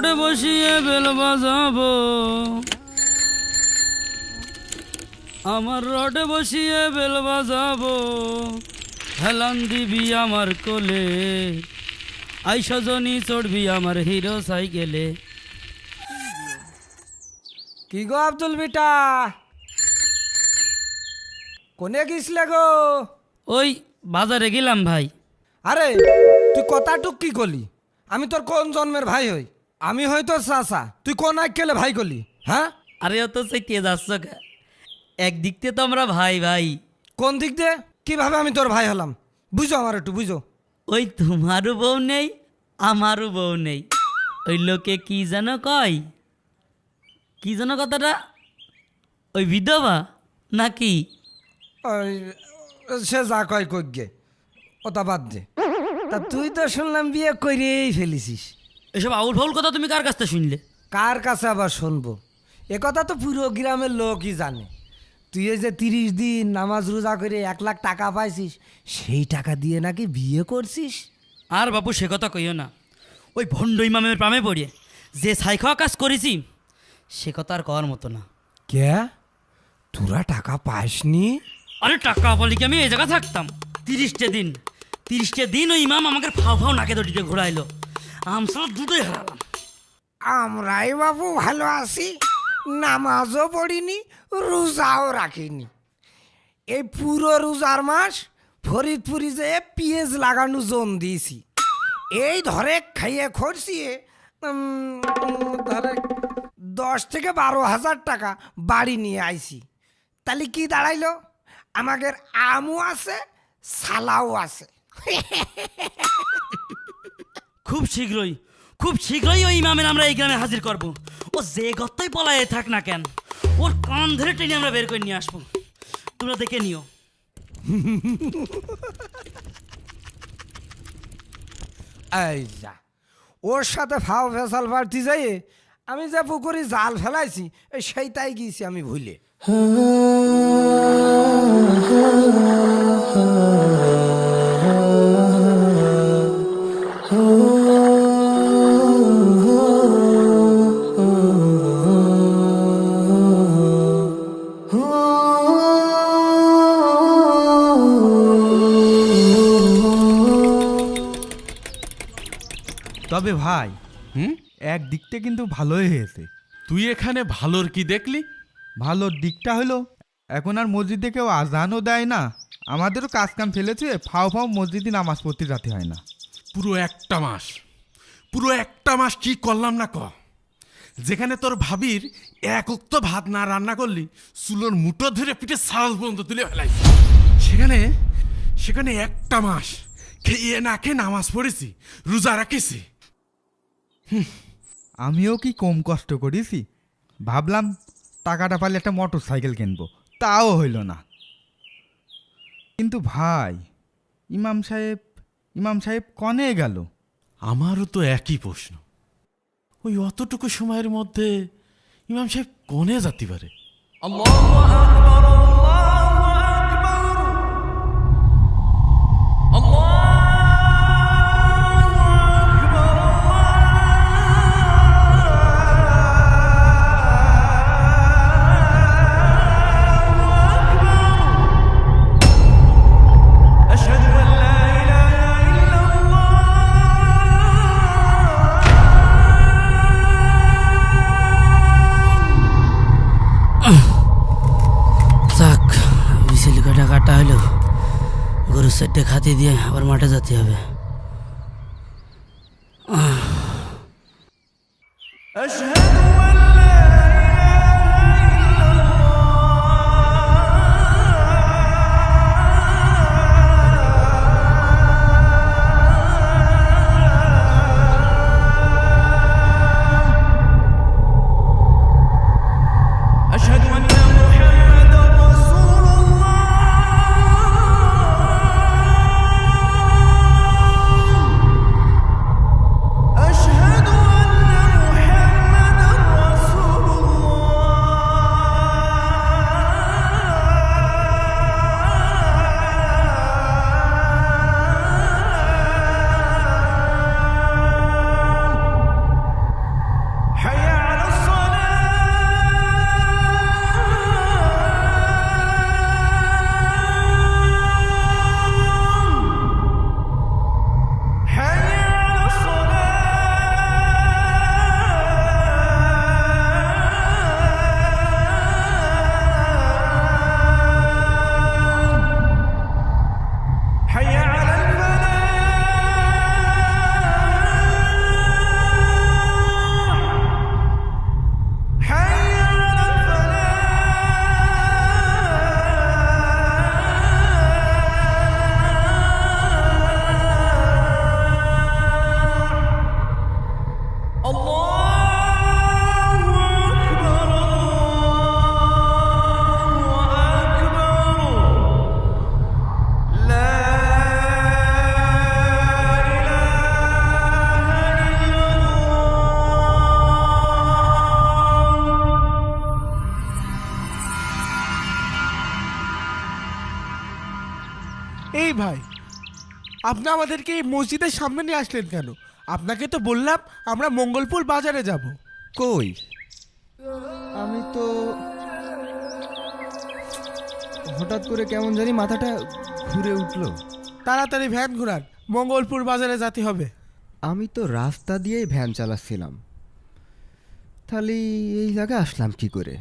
রডে বসিয়ে বেল বাজাবো, আমার রডে বসিয়ে বেল বাজাবো, হেলান দিবি আমার কোলে, আই সজনী চড়বি আমার হিরো সাইকেলে। কি গো আব্দুল বেটা, কোনে গেছিলে গো? ওই বাজারে গেলাম ভাই। আরে তুই কথাটুক কি করলি? আমি তোর কোন জন্মের ভাই হই? আমি হই তোর চাচা, তুই কোন আইকেলে ভাই করলি? হ্যাঁ, আরে অত চেতে যাচ্ছ কে? একদিক থেকে তো আমরা ভাই ভাই। কোন দিক দিয়ে কিভাবে আমি তোর ভাই হলাম? বুঝো আমার একটু বুঝো। ওই তোমারও বউ নেই আমারও বউ নেই, ওই লোকে কি যেন কয়, কি যেন কথাটা, ওই বিধবা নাকি? ওই, সে যা কয় কইগে, ওটা বাদ দে। তা তুই তো শুনলাম বিয়ে করেই ফেলিছিস। এসব আউল ফাউল কথা তুমি কার কাছ থেকে শুনলে? কার কাছে আবার শুনবো? এ কথা তো পুরো গ্রামের লোকই জানে। তুই এই যে 30 দিন নামাজ রোজা করে 1 লাখ টাকা পাইছিস, সেই টাকা দিয়ে নাকি বিয়ে করছিস। আর বাপু সে কথা কইও না, ওই ভণ্ড ইমামের প্রামে পড়িয়ে যে ছাই খাওয়া কাজ করেছি সে কথা আর কওয়ার মতো না। কে, তোরা টাকা পাসনি? আরে টাকা বলি কি আমি এই জায়গা থাকতাম? 30টে দিন ওই ইমাম আমাকে ফাও ফাও নাকে দড়িতে ঘোরাইলো, আমসাল দুটোই হারালাম। আমরাই বাবু ভালো আছি, নামাজও পড়িনি, রোজাও রাখিনি। এই পুরো রোজার মাস ফরিদপুরি যে পিঁয়াজ লাগানো জোন দিয়েছি, এই ধরে খাইয়ে খরচিয়ে ধরে 10 থেকে 12 হাজার টাকা বাড়ি নিয়ে আইছি। তাহলে কি দাঁড়াইলো? আমাদের আমও আছে, সালাও আছে। খুব শীঘ্রই ওই ইমামের আমরা এই গ্রামে হাজির করব। ও যে গত্তাই পলায়ে থাক না কেন, ওর কান ধরে টেনে আমরা বের করে নিয়ে আসবো, তোমরা দেখে নিও। এই যা, ওর সাথে ফাও ফেসাল পারতি যাই আমি যে পুকুরে জাল ফেলাইছি, সেইটাই গিয়েছি আমি ভুলে। তবে ভাই একদিক থেকে কিন্তু ভালোই হয়েছে। তুই এখানে ভালোর কি দেখলি? ভালোর দিকটা হলো এখন আর মসজিদে কেউ আজানও দেয় না, আমাদেরও কাজ কাম ফেলেছে, ফাও ফাও মসজিদে নামাজ পড়তে যেতে হয় না। পুরো একটা মাস কি করলাম না ক? যেখানে তোর ভাবির এক উক্ত ভাত না রান্না করলি চুলোর মুঠো ধরে পিঠে সাল পর্যন্ত তুলে ফেলাই, সেখানে একটা মাস খেয়ে না খেয়ে নামাজ পড়েছি, রোজা রাখেছি। আমিও কি কম কষ্ট করেছি? ভাবলাম টাকাটা পাইলে একটা মোটর সাইকেল কিনবো, তাও হইল না। কিন্তু ভাই, ইমাম সাহেব কনে গেল? আমারও তো একই প্রশ্ন, ওই অতটুকু সময়ের মধ্যে ইমাম সাহেব কোনে যেতে পারে? কাটা হলো, গরুর সাইডে খাতি দিয়ে আবার মাঠে যেতে হবে। এই ভাই, আপনি আমাদেরকে এই মসজিদের সামনে নিয়ে আসলেন কেন? আপনাকে তো বললাম আমরা মঙ্গলপুর বাজারে যাব। কই, আমি তো হঠাৎ করে কেমন জানি মাথাটা ঘুরে উঠলো। তাড়াতাড়ি ভ্যান ঘুরান, মঙ্গলপুর বাজারে যেতে হবে। আমি তো রাস্তা দিয়েই ভ্যান চালাচ্ছিলাম, তাহলে এই জায়গায় আসলাম কি করে?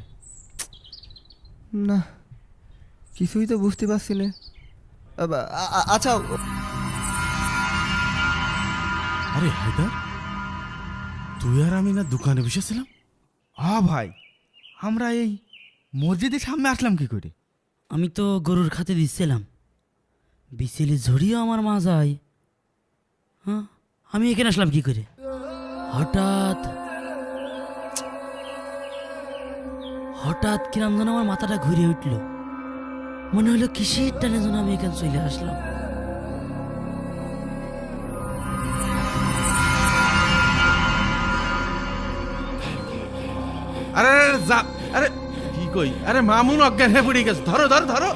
না, কিছুই তো বুঝতে পারছি না। আচ্ছা, আরে হায়দার, তুই আর আমি না দোকানে বসেছিলাম? হ্যাঁ ভাই, আমরা এই মসজিদের সামনে আসলাম কি করে? আমি তো গরুর খাতে দিচ্ছিলাম, বিচেলি ঝরিও আমার মা যায়। হ্যাঁ, আমি এখানে আসলাম কি করে? হঠাৎ হঠাৎ কিরাম যেন আমার মাথাটা ঘুরে উঠল, মনে হলো কিসের টানে যেন আমি এখানে চলে আসলাম। আরে আরে, যা, আরে কি কই, আরে মামুন অজ্ঞান হয়ে পড়ে গেছে, ধরো ধরো ধরো।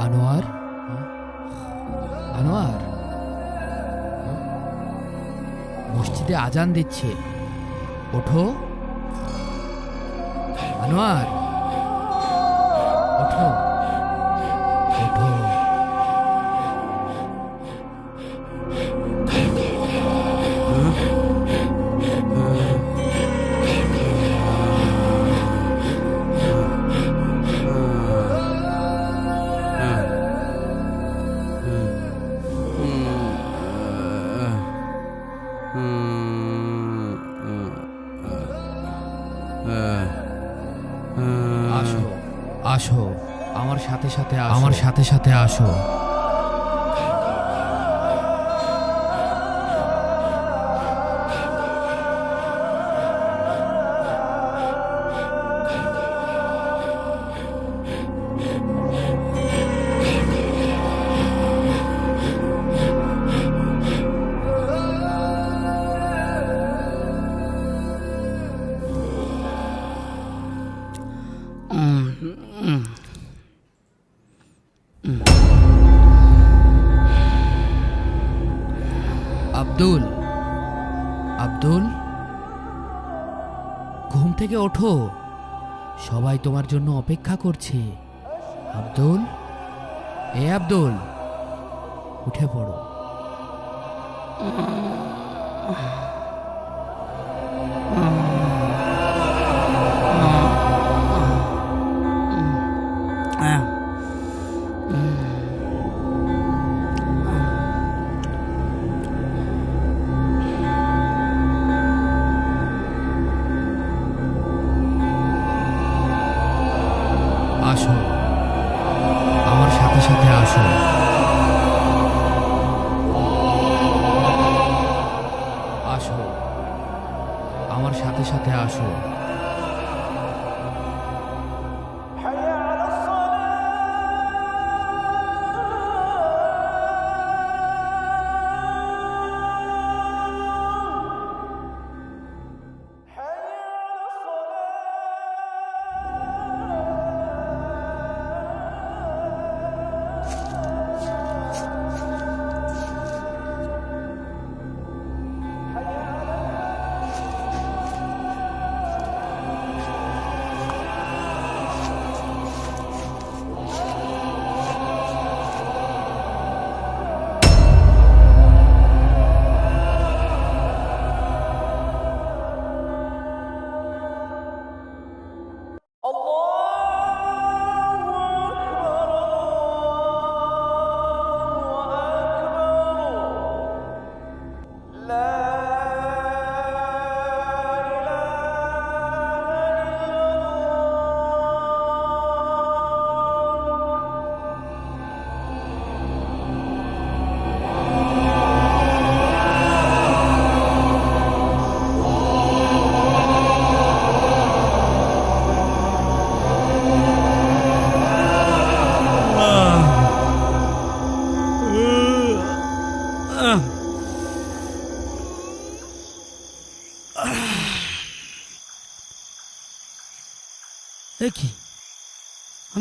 আনোয়ার, আনোয়ার, মসজিদে আজান দিচ্ছে, ওঠো। আনোয়ার, ওঠো ওঠো। আসো আসো, আমার সাথে সাথে আসো, আমার সাথে সাথে আসো। আব্দুল, আব্দুল, ঘুম থেকে ওঠো, সবাই তোমার জন্য অপেক্ষা করছে। আব্দুল, এ আব্দুল, উঠে পড়ো। আসো, আমার সাথে সাথে আসো। আসো, আমার সাথে সাথে আসো।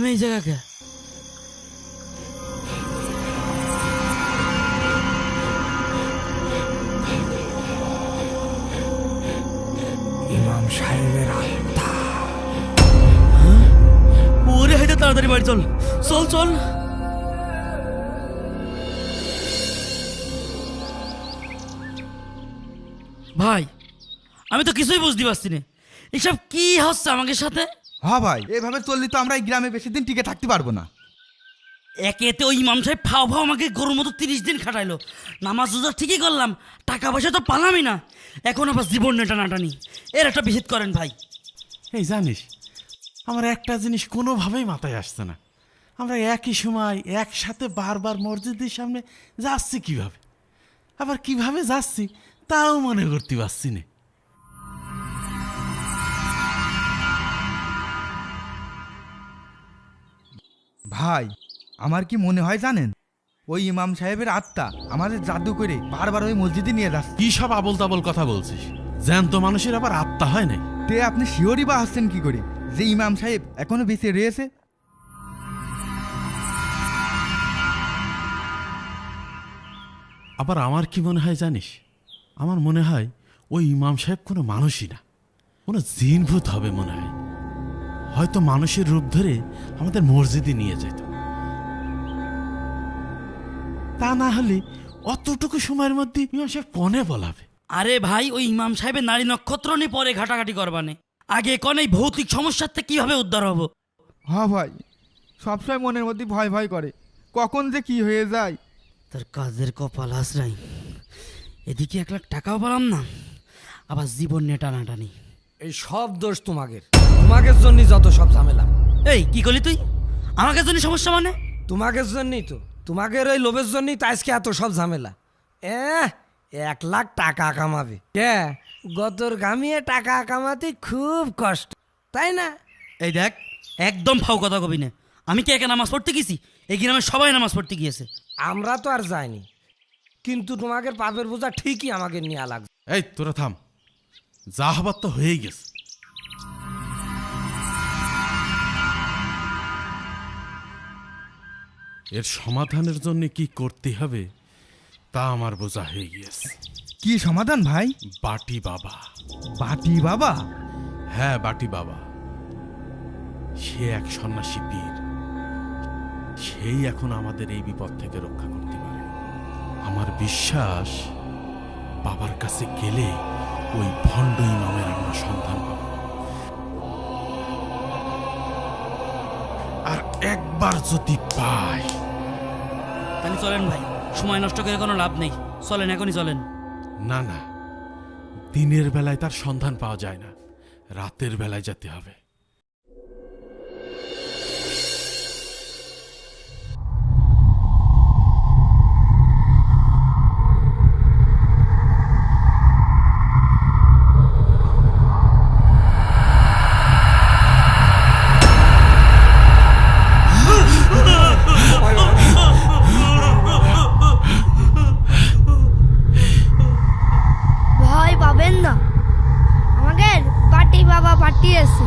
আমি এই জায়গাকে ইমাম সাহেবের আত্মা। ওরে হাইতে তাড়াতাড়ি বাড়ি চল চল চল। ভাই আমি তো কিছুই বুঝতে পারছি না, এসব কি হচ্ছে আমাদের সাথে। হ্যাঁ ভাই, এভাবে চললে তো আমরা এই গ্রামে বেশি দিন টিকে থাকতে পারবো না। একেতে ওই ইমাম সাহেব ফাও ফাও আমাকে গরুর মতো 30 দিন খাটাইলো, নামাজ রোজা ঠিকই করলাম, টাকা পয়সা তো পালামই না, এখন আবার জীবন টানাটানি। এর একটা বিহিত করেন ভাই। এই জানিস, আমার একটা জিনিস কোনোভাবেই মাথায় আসছে না, আমরা একই সময় একসাথে বারবার মসজিদের সামনে যাচ্ছি কিভাবে, আবার কিভাবে যাচ্ছি তাও মনে করতে পারছি না। ভাই আমার কি মনে হয় জানেন, ওই ইমাম সাহেবের আত্মা আমাদের জাদু করে বারবার ওই মসজিদে নিয়ে যাচ্ছে। কি সব আবল তাবল কথা বলছিস? জ্যান্ত মানুষের আবার আত্মা হয় নাই? তে আপনি শিওরই বা আসছেন কি করে যে ইমাম সাহেব এখনো বেঁচে রয়েছে? আবার আমার কি মনে হয় জানিস, আমার মনে হয় ওই ইমাম সাহেব কোনো মানুষই না, কোনো জিনভূত হবে মনে হয়, হয়তো মানুষের রূপ ধরে আমাদের মসজিদে নিয়ে যেত। তা না হলে অতটুকু সময়ের মধ্যে ইমাম সাহেব কনে বলাবে? আরে ভাই, ওই ইমাম সাহেবের নারী নক্ষত্র নিয়ে পরে ঘাটাঘাটি করবানে, আগে কোন এই ভৌতিক সমস্যার থেকে কিভাবে উদ্ধার হব। হ্যাঁ ভাই, সবসময় মনের মধ্যে ভয় ভয় করে কখন যে কি হয়ে যায়। তার কাজের কপাল হাসরাই, এদিকে 1 লাখ টাকাও পেলাম না, আবার জীবন নিয়ে টানাটানি। এই সব দোষ তোমাদের, তোমাদের জন্যই যত সব ঝামেলা। এই কি করলি তুই? আমাকে জন্য সমস্যা মানে? তোমাদের জন্যই তো, তোমাদের ওই লোভের জন্যই তো আজকে এত সব ঝামেলা। 1 লাখ টাকা কামাবে কে? গতর গামিয়ে টাকা কামাতে খুব কষ্ট, তাই না? এই দেখ, একদম ফাও কথা কবি না। আমি কি একা নামাজ পড়তে গেছি? এই গ্রামে সবাই নামাজ পড়তে গিয়েছে। আমরা তো আর যাইনি, কিন্তু তোমাদের পাপের বোঝা ঠিকই আমাকে নেওয়া লাগবে। এই তোরা থাম, যা হবার তো হয়েই গেছে। এর সমাধানের জন্য কি করতে হবে তা আমার বোঝা হয়ে গিয়েছে। কি সমাধান ভাই? বাটি বাবা। বাটি বাবা? হ্যাঁ, বাটি বাবা। সে এক সন্ন্যাসী পীর, সেই এখন আমাদের এই বিপদ থেকে রক্ষা করতে পারে। আমার বিশ্বাস, বাবার কাছে গেলে ওই ভণ্ড ইমামের আমরা সন্ধান পাব। আর একবার যদি পাই, তাহলে চলেন ভাই, সময় নষ্ট করে কোনো লাভ নেই, চলেন এখনই চলেন। না না, দিনের বেলায় তার সন্ধান পাওয়া যায় না, রাতের বেলায় যেতে হবে। ভয় পাবেন না, আমাদের বাটি বাবা পাঠিয়েছে।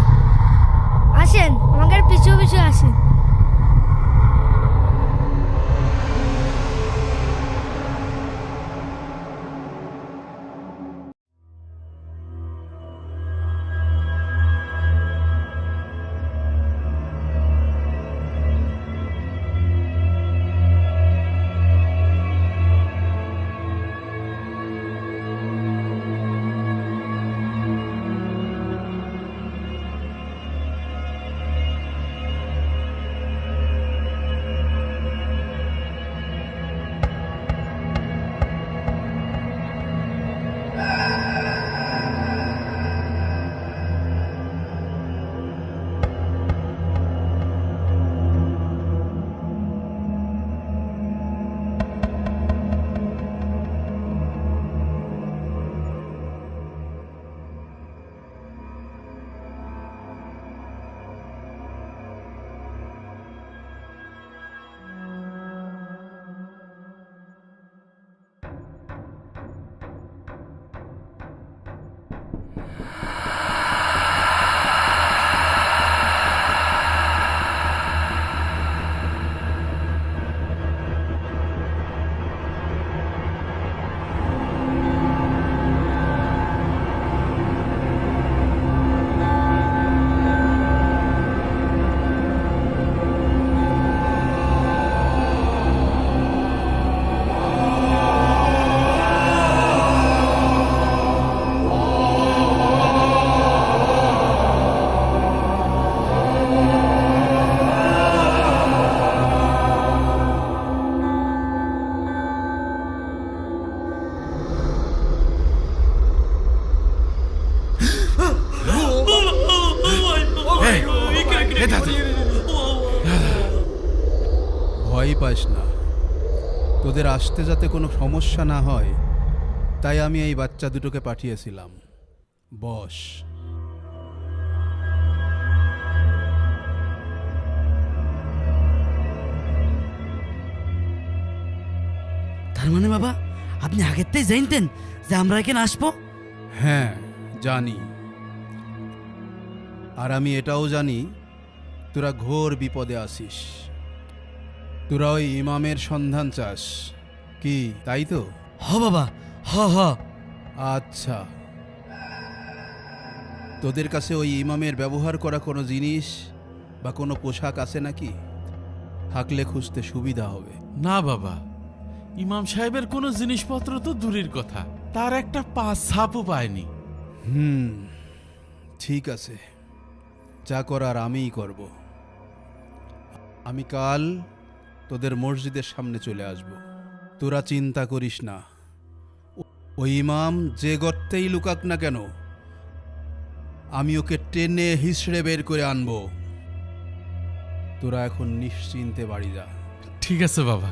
ভয় পাস না, তোদের আসতে যাতে কোনো সমস্যা না হয় তাই আমি এই বাচ্চা দুটোকে পাঠিয়েছিলাম। বস। তার মানে বাবা আপনি আগের থেকে জানতেন যে আমরা এখানে আসবো? হ্যাঁ জানি, আর আমি এটাও জানি তোরা ঘোর বিপদে আসিস। তোরা ওই ইমামের সন্ধান চাস কি, তাই তো? হ বাবা, হ হ। আচ্ছা, তোদের কাছে ওই ইমামের ব্যবহার করা কোনো জিনিস বা কোনো পোশাক আছে নাকি? থাকলে খুঁজতে সুবিধা হবে। না বাবা, ইমাম সাহেবের কোনো জিনিসপত্র তো দূরের কথা, তার একটা পা ছাপও পায়নি। ঠিক আছে, যা করার আমিই করব। আমি কাল তোদের মসজিদের সামনে চলে আসব। তোরা চিন্তা করিস না, ওই ইমাম যে গর্তেই লুকাক না কেন আমি ওকে টেনে হিসড়ে বের করে আনবো। তোরা এখন নিশ্চিন্তে বাড়ি যা। ঠিক আছে বাবা,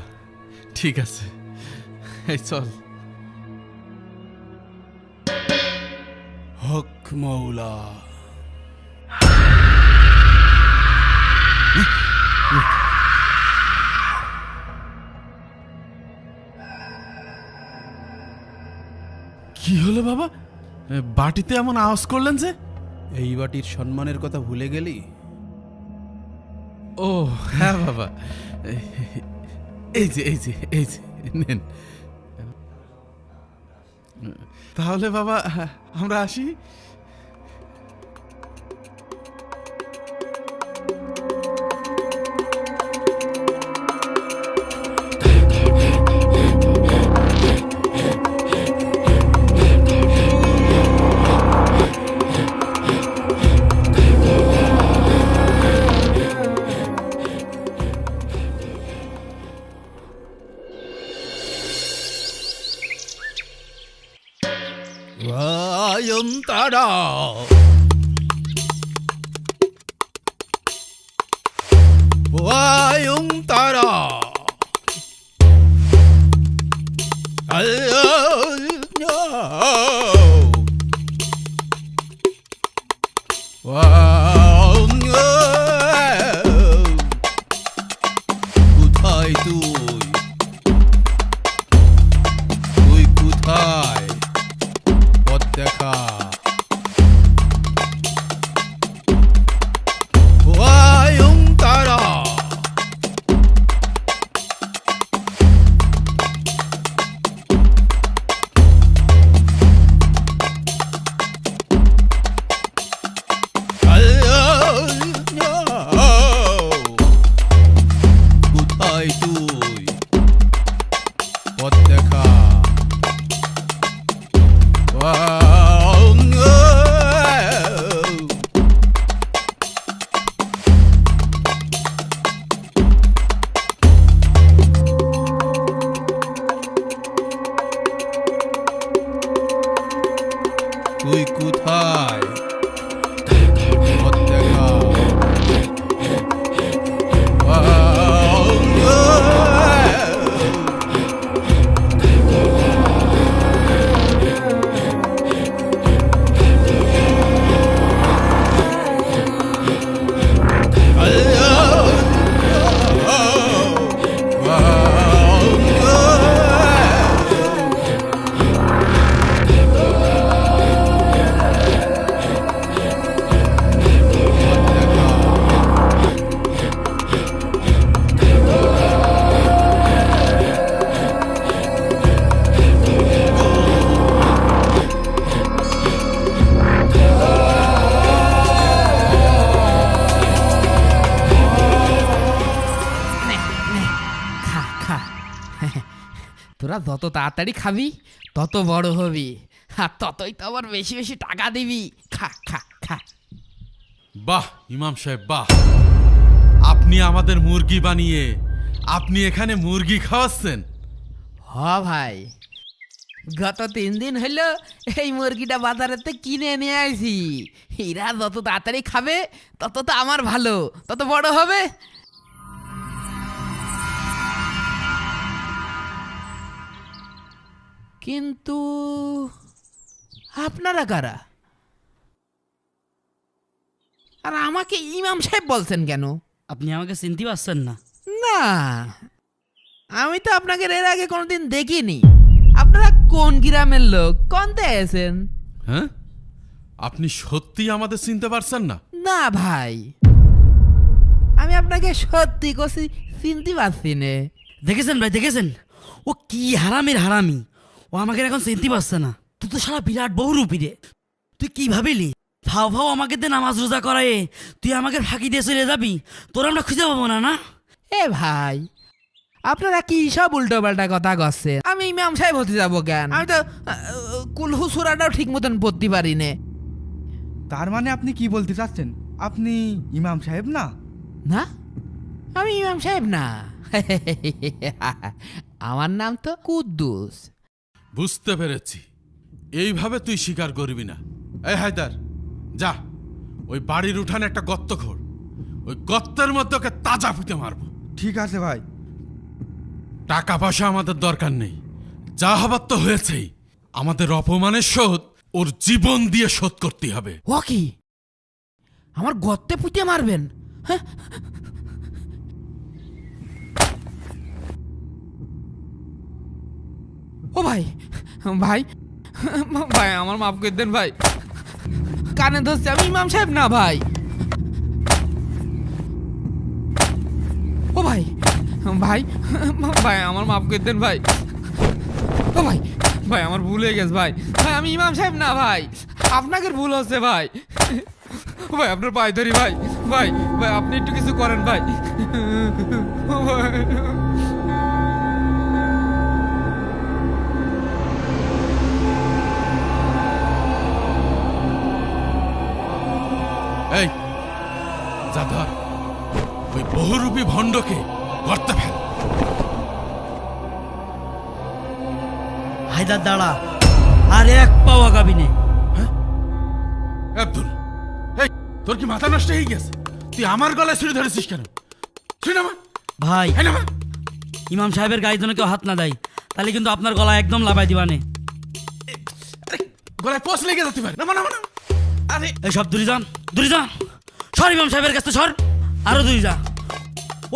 ঠিক আছে, এই চল। হক মৌলা। কি হলো বাবা, বাটিতে এমন আওয়াজ করলেন যে? এই বাটির সম্মানের কথা ভুলে গেলি? ও হ্যাঁ বাবা, এই যে এই যে এই যে নেন। তাহলে বাবা আমরা আসি। তারা তারা কোথায় তুই কোথায়? পথ দেখা। তারা কোথায় তুই? পথ দেখা। তুই কোথায়? পথ দেখা। খা খা। তোরা যত তাড়াতাড়ি খাবি তত বড় হবি, আর ততই তো আবার বেশি বেশি টাকা দিবি। খা খা খা। বাহ ইমাম সাহেব বাহ, আপনি আমাদের মুরগি বানিয়ে আপনি এখানে মুরগি খাওয়াচ্ছেন? হ ভাই, গত 3 দিন হলো এই মুরগিটা বাজারেতে কিনে নিয়ে আইছি। এরা যত তাড়াতাড়ি খাবে তত তো আমার ভালো, তত বড় হবে। কিন্তু আপনারা কারা? আর আমাকে ইমাম সাহেব বলছেন কেন? আপনি আমাকে চিনতে পারছেন না? না, আমি তো আপনাকে এর আগে কোনোদিন দেখিনি। আপনারা কোন গ্রামের লোক? কোনতে আছেন? হ্যাঁ, আপনি সত্যি আমাদের চিনতে পারছেন না? না ভাই, আমি আপনাকে সত্যি কছি চিনতে পারছি না। দেখেছেন ভাই, দেখেছেন ও কি হারামির হারামি, ও আমাকে এখন চিনতে পারছে না। তুই তো সারা বিরাট বহুরূপী রে, তুই কি ভাবিলি ফাও ফাও আমাকে দিয়ে নামাজ রোজা করায় তুই আমাকে ফাঁকি দিয়ে চলে যাবি? তোর আমরা খুঁজে পাবো না না? এ ভাই, আপনারা কি সব উল্টো পাল্টা কথা করছেন? আমি ইমাম সাহেব হতে যাবো কেন? আমি তো কুলহু সূরাটাও ঠিক মতন পড়তে পারি না। তার মানে আপনি কি বলতে চাচ্ছেন? আপনি ইমাম সাহেব না? না, আমি ইমাম সাহেব না। আমার নাম তো কুদ্দুস। বুঝতে পেরেছি, এইভাবে তুই স্বীকার করবি না। এই হায়দার, যা ওই বাড়ির উঠানে একটা গর্ত খোঁড়, ওই গর্তের মধ্যে ওকে তাজা ফুটে মারবো। ঠিক আছে ভাই। টাকা পয়সা আমাদের দরকার নেই, যা হবার তো হয়েছেই। আমাদের অপমানের শোধ ওর জীবন দিয়ে শোধ করতে হবে। ও কি আমার গর্তে পুঁতে মারবেন? হ্যাঁ, ও ভাই, ভাই, ভাই আমার মাফ করে দেন ভাই, কানে ধরছে, আমি ইমাম সাহেব না ভাই। ও ভাই, ভাই, ভাই আমার মাফ করে দেন ভাই। ও ভাই, ভাই আমার ভুল হয়ে গেছে ভাই। ভাই আমি ইমাম সাহেব না ভাই, আপনাকে ভুল হচ্ছে ভাই। ভাই আপনার পায়ে ধরি ভাই, ভাই, ভাই আপনি একটু কিছু করেন ভাই। এই যা, ধর ওই বহুরূপী ভণ্ডকে গর্তে ফেল। হায়দার দাঁড়া, আর এক পাও আগাবি নে। আব্দুল, এই তোর কি মাথা নষ্ট হয়ে গেছে? তুই আমার গলায় ছুরি ধরেছিস কেন? ছুরি নামা ভাই, এই নামা। ইমাম সাহেবের গায়ে যেন কেউ হাত না দেয়, তাহলে কিন্তু আপনার গলা একদম লাগাই দিবানে। গলায় পোষ লেগে যেতে পারে। নামা নামা নামা। আরে এই সব দূরে যান, দূরে যা, সর ইমাম সাহেবের কাছে সর, আরো দূরে যা,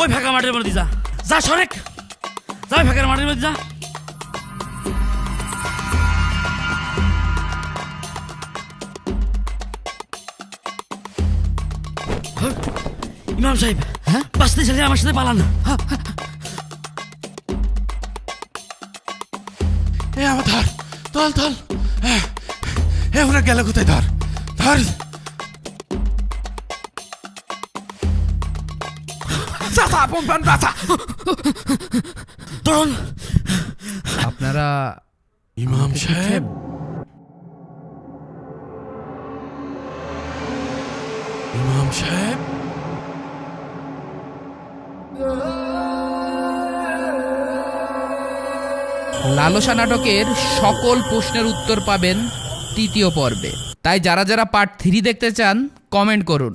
ওই ফাঁকা মাঠের মধ্যে যা, যা সরেক, যা ওই ফাঁকা মাঠের মধ্যে যা। ইমাম সাহেব, হ্যাঁ? বাঁচতে চাইলে আমার সাথে পালান। এ আমার ধর, তল তল। এ ওরা গেল কোথায়? ধর ধর। তরুণ, আপনারা ইমাম সাহেব, ইমাম সাহেব। লালসা নাটকের সকল প্রশ্নের উত্তর পাবেন তৃতীয় পর্বে। তাই যারা যারা পার্ট 3 দেখতে চান কমেন্ট করুন।